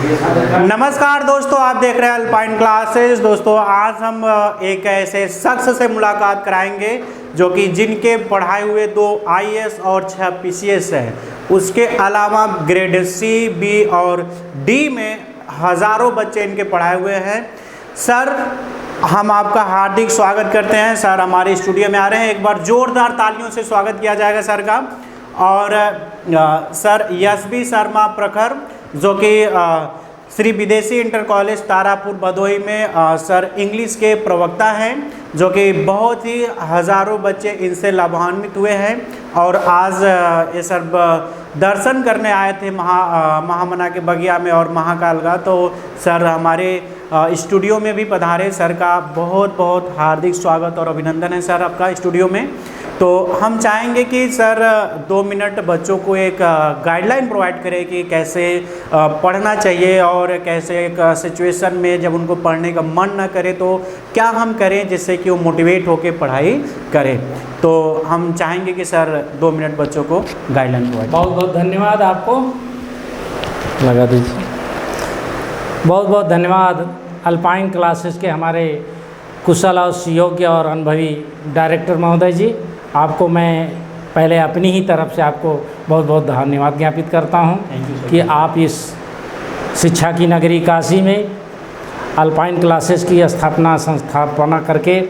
नमस्कार दोस्तों, आप देख रहे हैं अल्पाइन क्लासेस। दोस्तों आज हम एक ऐसे शख्स से मुलाकात कराएंगे जो कि जिनके पढ़ाए हुए 2 IAS और 6 PCS है। उसके अलावा ग्रेड C, B और D में हज़ारों बच्चे इनके पढ़ाए हुए हैं। सर, हम आपका हार्दिक स्वागत करते हैं। सर हमारे स्टूडियो में आ रहे हैं, एक बार जोरदार तालियों से स्वागत किया जाएगा सर का। और सर SB शर्मा प्रखर जो कि श्री विदेशी इंटर कॉलेज तारापुर भदोही में सर इंग्लिश के प्रवक्ता हैं, जो कि बहुत ही हज़ारों बच्चे इनसे लाभान्वित हुए हैं। और आज ये सर दर्शन करने आए थे महामना के बगिया में और महाकाल का, तो सर हमारे स्टूडियो में भी पधारे। सर का बहुत बहुत हार्दिक स्वागत और अभिनंदन है सर आपका स्टूडियो में। तो हम चाहेंगे कि सर 2 मिनट बच्चों को एक गाइडलाइन प्रोवाइड करें कि कैसे पढ़ना चाहिए और कैसे एक सिचुएशन में जब उनको पढ़ने का मन ना करे तो क्या हम करें जिससे कि वो मोटिवेट होकर पढ़ाई करें। तो हम चाहेंगे कि सर 2 मिनट बच्चों को गाइडलाइन प्रोवाइड। बहुत बहुत धन्यवाद आपको, लगा दीजिए। बहुत बहुत धन्यवाद अल्पाइन क्लासेस के हमारे कुशल और सुयोग्य और अनुभवी डायरेक्टर महोदय जी। आपको मैं पहले अपनी ही तरफ से आपको बहुत बहुत धन्यवाद ज्ञापित करता हूं कि आप इस शिक्षा की नगरी काशी में अल्पाइन क्लासेस की संस्थापना करके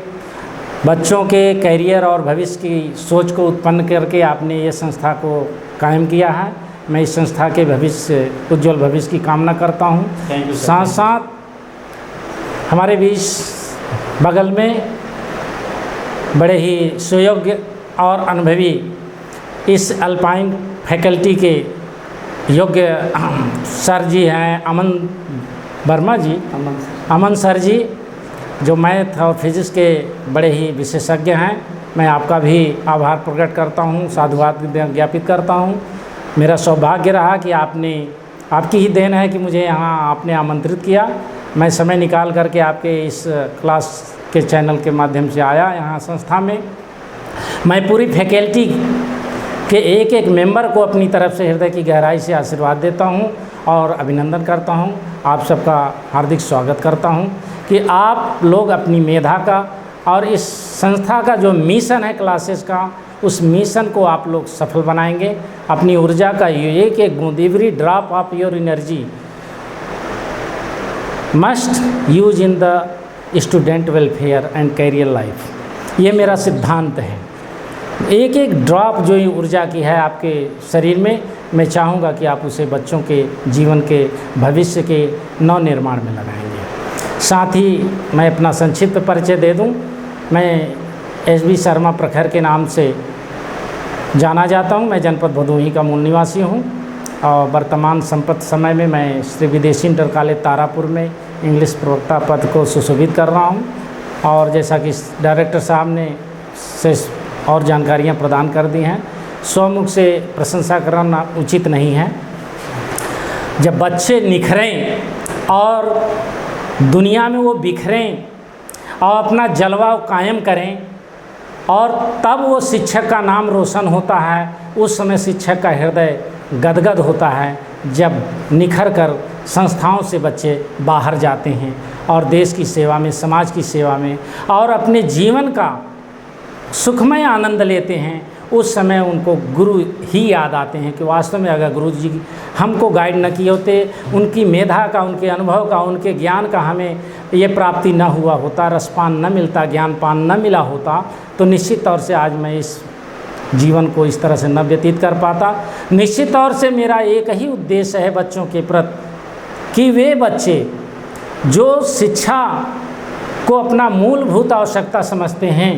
बच्चों के करियर और भविष्य की सोच को उत्पन्न करके आपने ये संस्था को कायम किया है। मैं इस संस्था के भविष्य उज्ज्वल भविष्य की कामना करता हूँ। साथ साथ हमारे बीच बगल में बड़े ही सुयोग्य और अनुभवी इस अल्पाइन फैकल्टी के योग्य सर जी हैं अमन वर्मा जी, अमन सर जी, जो मैथ और फिजिक्स के बड़े ही विशेषज्ञ हैं। मैं आपका भी आभार प्रकट करता हूं, साधुवाद ज्ञापित करता हूं। मेरा सौभाग्य रहा कि आपकी ही देन है कि मुझे यहाँ आपने आमंत्रित किया। मैं समय निकाल करके आपके इस क्लास के चैनल के माध्यम से आया यहाँ संस्था में। मैं पूरी फैकल्टी के एक एक मेंबर को अपनी तरफ से हृदय की गहराई से आशीर्वाद देता हूँ और अभिनंदन करता हूँ। आप सबका हार्दिक स्वागत करता हूँ कि आप लोग अपनी मेधा का और इस संस्था का जो मिशन है क्लासेस का, उस मिशन को आप लोग सफल बनाएंगे। अपनी ऊर्जा का एक एक बूंद, every drop of your energy must use in the student welfare and career life. ये मेरा सिद्धांत है। एक एक ड्रॉप जो ऊर्जा की है आपके शरीर में, मैं चाहूँगा कि आप उसे बच्चों के जीवन के भविष्य के नव निर्माण में लगाएंगे। साथ ही मैं अपना संक्षिप्त परिचय दे दूँ। मैं SB शर्मा प्रखर के नाम से जाना जाता हूँ। मैं जनपद भदोही का मूल निवासी हूँ और वर्तमान समय में मैं श्री विदेशी इंटर कॉलेज तारापुर में इंग्लिश प्रवक्ता पद को सुशोभित कर रहा हूँ। और जैसा कि डायरेक्टर साहब ने से और जानकारियाँ प्रदान कर दी हैं, स्वमुख से प्रशंसा करना उचित नहीं है। जब बच्चे निखरें और दुनिया में वो बिखरें और अपना जलवा कायम करें और तब वो शिक्षक का नाम रोशन होता है, उस समय शिक्षक का हृदय गदगद होता है जब निखर कर संस्थाओं से बच्चे बाहर जाते हैं और देश की सेवा में, समाज की सेवा में और अपने जीवन का सुखमय आनंद लेते हैं। उस समय उनको गुरु ही याद आते हैं कि वास्तव में अगर गुरु जी हमको गाइड न किए होते, उनकी मेधा का, उनके अनुभव का, उनके ज्ञान का हमें ये प्राप्ति न हुआ होता, रसपान न मिलता, ज्ञानपान न मिला होता, तो निश्चित तौर से आज मैं इस जीवन को इस तरह से न व्यतीत कर पाता। निश्चित तौर से मेरा एक ही उद्देश्य है बच्चों के प्रति कि वे बच्चे जो शिक्षा को अपना मूलभूत आवश्यकता समझते हैं,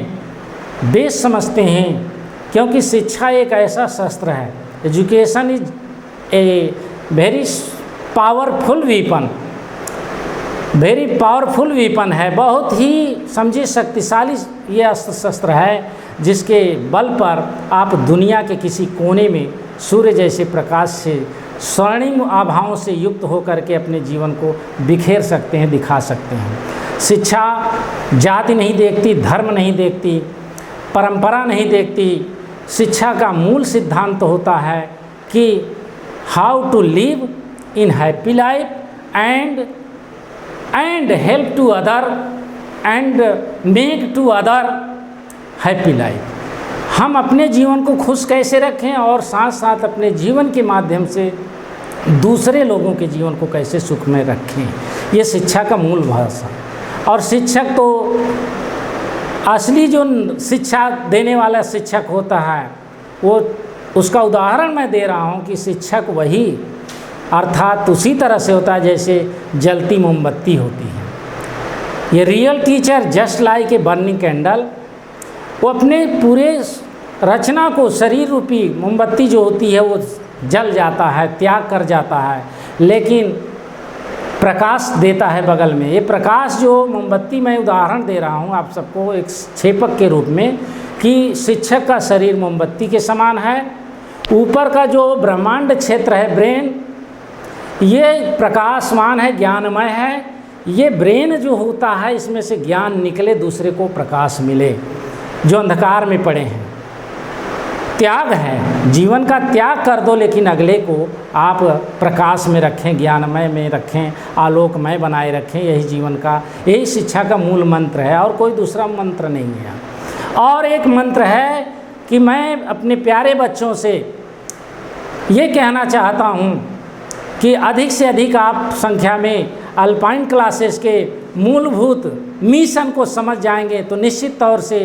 बेस समझते हैं, क्योंकि शिक्षा एक ऐसा शस्त्र है। Education is a very powerful weapon है। बहुत ही समझिए शक्तिशाली ये अस्त्र शस्त्र है जिसके बल पर आप दुनिया के किसी कोने में सूर्य जैसे प्रकाश से स्वर्णिम आभाओं से युक्त होकर के अपने जीवन को बिखेर सकते हैं, दिखा सकते हैं। शिक्षा जाति नहीं देखती, धर्म नहीं देखती, परंपरा नहीं देखती। शिक्षा का मूल सिद्धांत होता है कि how to live in happy life and help to other and make to other happy life। हम अपने जीवन को खुश कैसे रखें और साथ साथ अपने जीवन के माध्यम से दूसरे लोगों के जीवन को कैसे सुखमय रखें, ये शिक्षा का मूल भाषा। और शिक्षक तो असली जो शिक्षा देने वाला शिक्षक होता है वो, उसका उदाहरण मैं दे रहा हूँ कि शिक्षक वही अर्थात उसी तरह से होता है जैसे जलती मोमबत्ती होती है। ये real teacher just like a burning candle, वो अपने पूरे रचना को, शरीर रूपी मोमबत्ती जो होती है वो जल जाता है, त्याग कर जाता है, लेकिन प्रकाश देता है बगल में। ये प्रकाश जो मोमबत्ती मैं उदाहरण दे रहा हूँ आप सबको एक छेपक के रूप में, कि शिक्षक का शरीर मोमबत्ती के समान है, ऊपर का जो ब्रह्मांड क्षेत्र है ब्रेन, ये प्रकाशमान है, ज्ञानमय है। ये ब्रेन जो होता है इसमें से ज्ञान निकले, दूसरे को प्रकाश मिले जो अंधकार में पड़े हैं। त्याग है, जीवन का त्याग कर दो, लेकिन अगले को आप प्रकाश में रखें, ज्ञानमय में रखें, आलोकमय बनाए रखें। यही जीवन का, यही शिक्षा का मूल मंत्र है और कोई दूसरा मंत्र नहीं है। और एक मंत्र है कि मैं अपने प्यारे बच्चों से ये कहना चाहता हूँ कि अधिक से अधिक आप संख्या में अल्पाइन क्लासेस के मूलभूत मिशन को समझ जाएंगे तो निश्चित तौर से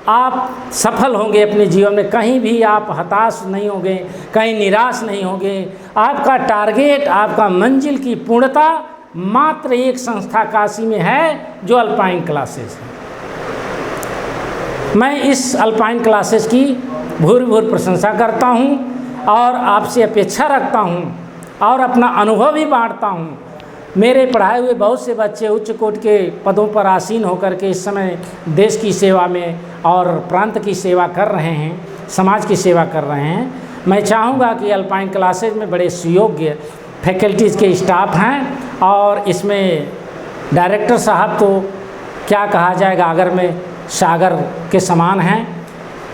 आप सफल होंगे अपने जीवन में। कहीं भी आप हताश नहीं होंगे, कहीं निराश नहीं होंगे। आपका टारगेट, आपका मंजिल की पूर्णता मात्र एक संस्था काशी में है जो अल्पाइन क्लासेस है। मैं इस अल्पाइन क्लासेस की भूरि भूरि प्रशंसा करता हूं और आपसे अपेक्षा रखता हूं और अपना अनुभव भी बांटता हूं। मेरे पढ़ाए हुए बहुत से बच्चे उच्च कोटि के पदों पर आसीन होकर के इस समय देश की सेवा में और प्रांत की सेवा कर रहे हैं, समाज की सेवा कर रहे हैं। मैं चाहूँगा कि अल्पाइन क्लासेज में बड़े सुयोग्य फैकल्टीज़ के स्टाफ हैं और इसमें डायरेक्टर साहब तो क्या कहा जाएगा, अगर में सागर के समान हैं।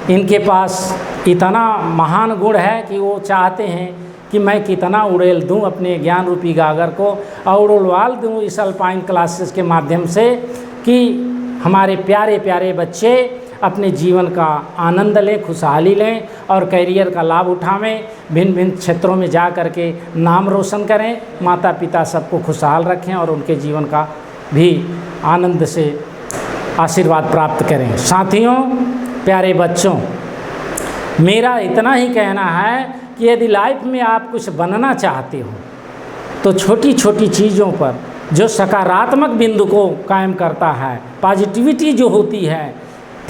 इनके पास इतना महान गुण है कि वो चाहते हैं कि मैं कितना उड़ेल दूं अपने ज्ञान रूपी गागर को और उड़वाल दूं इस अल्पाइन क्लासेस के माध्यम से, कि हमारे प्यारे प्यारे बच्चे अपने जीवन का आनंद लें, खुशहाली लें और कैरियर का लाभ उठावें, भिन्न भिन्न क्षेत्रों में जा कर के नाम रोशन करें, माता पिता सबको खुशहाल रखें और उनके जीवन का भी आनंद से आशीर्वाद प्राप्त करें। साथियों, प्यारे बच्चों, मेरा इतना ही कहना है कि यदि लाइफ में आप कुछ बनना चाहते हो तो छोटी छोटी चीज़ों पर जो सकारात्मक बिंदु को कायम करता है, पॉजिटिविटी जो होती है,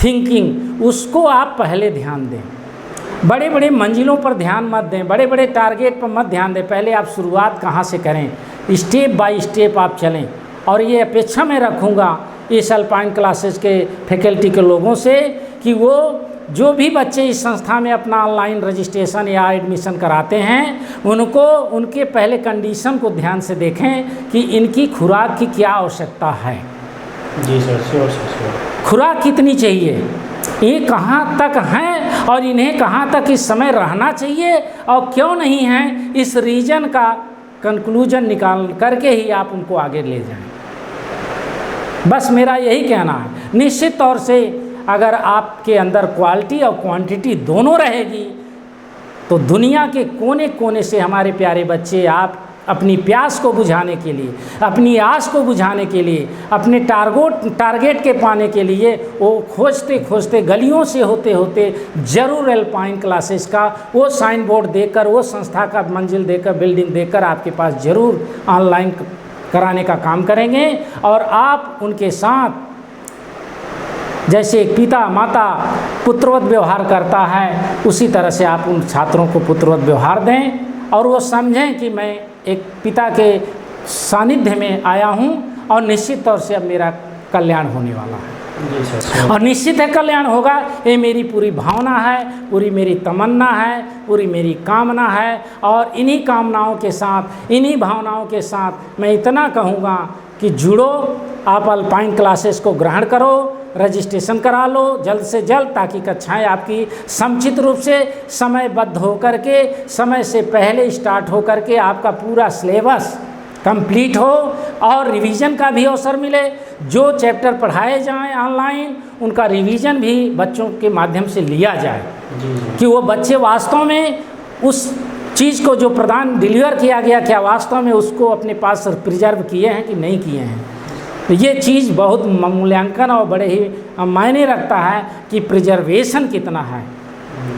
थिंकिंग, उसको आप पहले ध्यान दें। बड़े बड़े मंजिलों पर ध्यान मत दें, बड़े बड़े टारगेट पर मत ध्यान दें। पहले आप शुरुआत कहाँ से करें, स्टेप बाय स्टेप आप चलें। और ये अपेक्षा मैं रखूँगा इस अल्पाइन क्लासेस के फैकल्टी के लोगों से कि वो जो भी बच्चे इस संस्था में अपना ऑनलाइन रजिस्ट्रेशन या एडमिशन कराते हैं उनको उनके पहले कंडीशन को ध्यान से देखें कि इनकी खुराक की क्या आवश्यकता है। जी सर, श्योर सर। खुराक कितनी चाहिए, ये कहाँ तक हैं और इन्हें कहाँ तक इस समय रहना चाहिए और क्यों नहीं है, इस रीजन का कंक्लूजन निकाल करके ही आप उनको आगे ले जाएं। बस मेरा यही कहना है। निश्चित तौर से अगर आपके अंदर क्वालिटी और क्वांटिटी दोनों रहेगी तो दुनिया के कोने कोने से हमारे प्यारे बच्चे आप अपनी प्यास को बुझाने के लिए, अपनी आस को बुझाने के लिए, अपने टारगेट के पाने के लिए वो खोजते खोजते गलियों से होते होते जरूर अल्पाइन क्लासेस का वो साइन बोर्ड देकर, वो संस्था का मंजिल देकर, बिल्डिंग देकर आपके पास जरूर ऑनलाइन कराने का काम करेंगे। और आप उनके साथ जैसे एक पिता माता पुत्रवत व्यवहार करता है उसी तरह से आप उन छात्रों को पुत्रवत व्यवहार दें और वो समझें कि मैं एक पिता के सानिध्य में आया हूँ और निश्चित तौर से अब मेरा कल्याण होने वाला है। और निश्चित है कल्याण होगा, ये मेरी पूरी भावना है, पूरी मेरी तमन्ना है, पूरी मेरी कामना है। और इन्हीं कामनाओं के साथ, इन्हीं भावनाओं के साथ मैं इतना कहूँगा कि जुड़ो, आप अल्पाइन क्लासेस को ग्रहण करो, रजिस्ट्रेशन करा लो जल्द से जल्द, ताकि कक्षाएं आपकी समुचित रूप से समयबद्ध होकर के, समय से पहले स्टार्ट होकर के आपका पूरा सिलेबस कंप्लीट हो और रिवीजन का भी अवसर मिले। जो चैप्टर पढ़ाए जाएं ऑनलाइन उनका रिवीजन भी बच्चों के माध्यम से लिया जाए कि वो बच्चे वास्तव में उस चीज़ को जो प्रदान डिलीवर किया गया क्या वास्तव में उसको अपने पास प्रिजर्व किए हैं कि नहीं किए हैं। तो ये चीज़ बहुत मूल्यांकन और बड़े ही मायने रखता है कि प्रिजर्वेशन कितना है।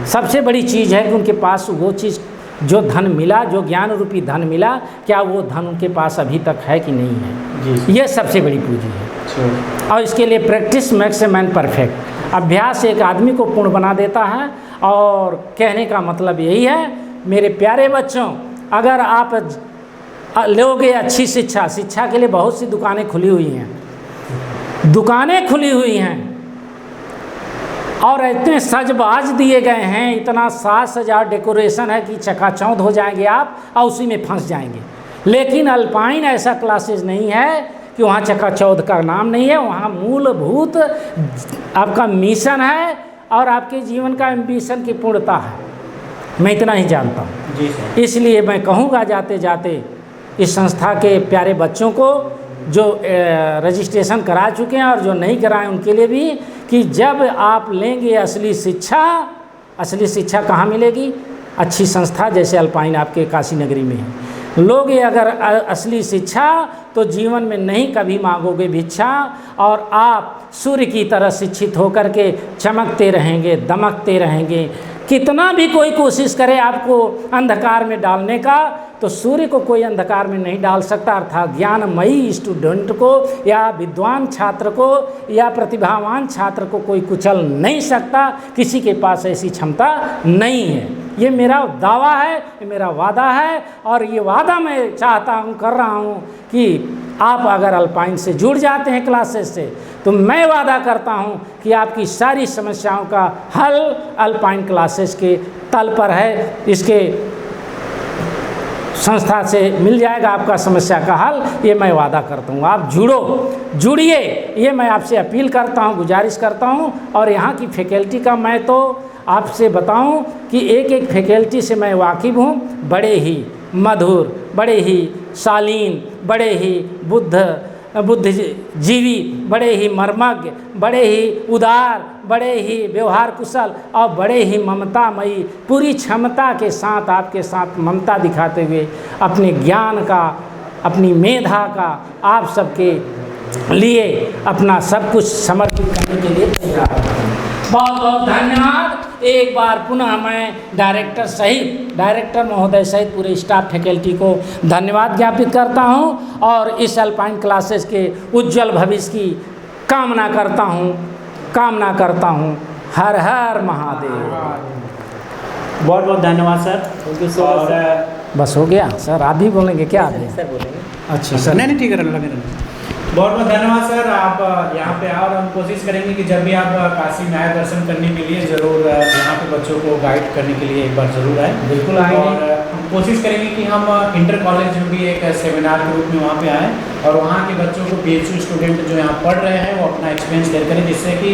सबसे बड़ी चीज़ है कि उनके पास वो चीज़ जो धन मिला, जो ज्ञान रूपी धन मिला, क्या वो धन उनके पास अभी तक है कि नहीं है। ये सबसे बड़ी पूंजी है। और इसके लिए practice makes a man perfect. अभ्यास एक आदमी को पूर्ण बना देता है। और कहने का मतलब यही है मेरे प्यारे बच्चों, अगर आप लोगे अच्छी शिक्षा, शिक्षा के लिए बहुत सी दुकानें खुली हुई हैं, दुकानें खुली हुई हैं और इतने सजबाज दिए गए हैं, इतना साज सजावट डेकोरेशन है कि चकाचौंध हो जाएंगे आप और उसी में फंस जाएंगे। लेकिन अल्पाइन ऐसा क्लासेस नहीं है कि वहाँ चकाचौंध का नाम नहीं है। वहाँ मूलभूत आपका मिशन है और आपके जीवन का एम्बिशन की पूर्णता है। मैं इतना ही जानता हूँ जी सर। इसलिए मैं कहूँगा जाते जाते इस संस्था के प्यारे बच्चों को जो रजिस्ट्रेशन करा चुके हैं और जो नहीं कराएं उनके लिए भी कि जब आप लेंगे असली शिक्षा कहाँ मिलेगी? अच्छी संस्था जैसे अल्पाइन आपके काशी नगरी में है। लोगे अगर असली शिक्षा तो जीवन में नहीं कभी मांगोगे भिक्षा और आप सूर्य की तरह शिक्षित होकर के चमकते रहेंगे, दमकते रहेंगे। कितना भी कोई कोशिश करे आपको अंधकार में डालने का तो सूर्य को कोई अंधकार में नहीं डाल सकता। अर्थात ज्ञानमयी स्टूडेंट को या विद्वान छात्र को या प्रतिभावान छात्र को कोई कुचल नहीं सकता। किसी के पास ऐसी क्षमता नहीं है। ये मेरा दावा है, ये मेरा वादा है और ये वादा मैं चाहता हूँ, कर रहा हूँ कि आप अगर अल्पाइन से जुड़ जाते हैं क्लासेस से तो मैं वादा करता हूँ कि आपकी सारी समस्याओं का हल अल्पाइन क्लासेस के तल पर है। इसके संस्था से मिल जाएगा आपका समस्या का हल, ये मैं वादा करता हूँ। आप जुड़िए, ये मैं आपसे अपील करता हूँ, गुजारिश करता हूँ। और यहाँ की फैकल्टी का मैं तो आपसे बताऊँ कि एक एक फैकल्टी से मैं वाकिफ़ हूँ। बड़े ही मधुर, बड़े ही शालीन, बड़े ही बुद्धिजीवी, बड़े ही मर्मज्ञ, बड़े ही उदार, बड़े ही व्यवहार कुशल और बड़े ही ममतामयी, पूरी क्षमता के साथ आपके साथ ममता दिखाते हुए अपने ज्ञान का, अपनी मेधा का आप सबके लिए अपना सब कुछ समर्पित करने के लिए तैयार हैं। बहुत बहुत धन्यवाद। एक बार पुनः मैं डायरेक्टर महोदय सहित पूरे स्टाफ फैकल्टी को धन्यवाद ज्ञापित करता हूं और इस अल्पाइन क्लासेस के उज्जवल भविष्य की कामना करता हूं। हर हर महादेव। बहुत बहुत धन्यवाद सर। और बस हो गया सर, आप भी बोलेंगे क्या? आप सर बोलेंगे। अच्छा सर, नहीं ठीक है, लगे रहना। बहुत बहुत धन्यवाद सर। आप यहाँ पे आओ और हम कोशिश करेंगे कि जब भी आप काशी में आए दर्शन करने के लिए ज़रूर यहाँ पे बच्चों को गाइड करने के लिए एक बार ज़रूर आए। बिल्कुल आएंगे। और हम कोशिश करेंगे कि हम इंटर कॉलेज में भी एक सेमिनार के रूप में वहाँ पे आएँ और वहाँ के बच्चों को PHU स्टूडेंट जो यहाँ पढ़ रहे हैं वो अपना एक्सपीरियंस शेयर करें, जिससे कि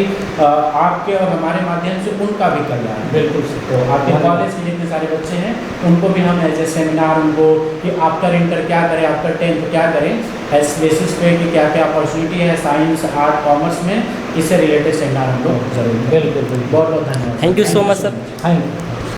आपके और हमारे माध्यम से उनका भी कल्याण। बिल्कुल सर। तो आपके कॉलेज के जितने सारे बच्चे हैं उनको भी हम एज ए सेमिनार उनको कि आफ्टर इंटर क्या करें, आफ्टर 10th क्या करें, इस बेसिस पे कि क्या क्या अपॉर्चुनिटी है साइंस, आर्ट, कॉमर्स में, इससे रिलेटेड सेमिनार हम लोग जरूर। बिल्कुल। बहुत बहुत धन्यवाद। Thank you so much sir. Thank you.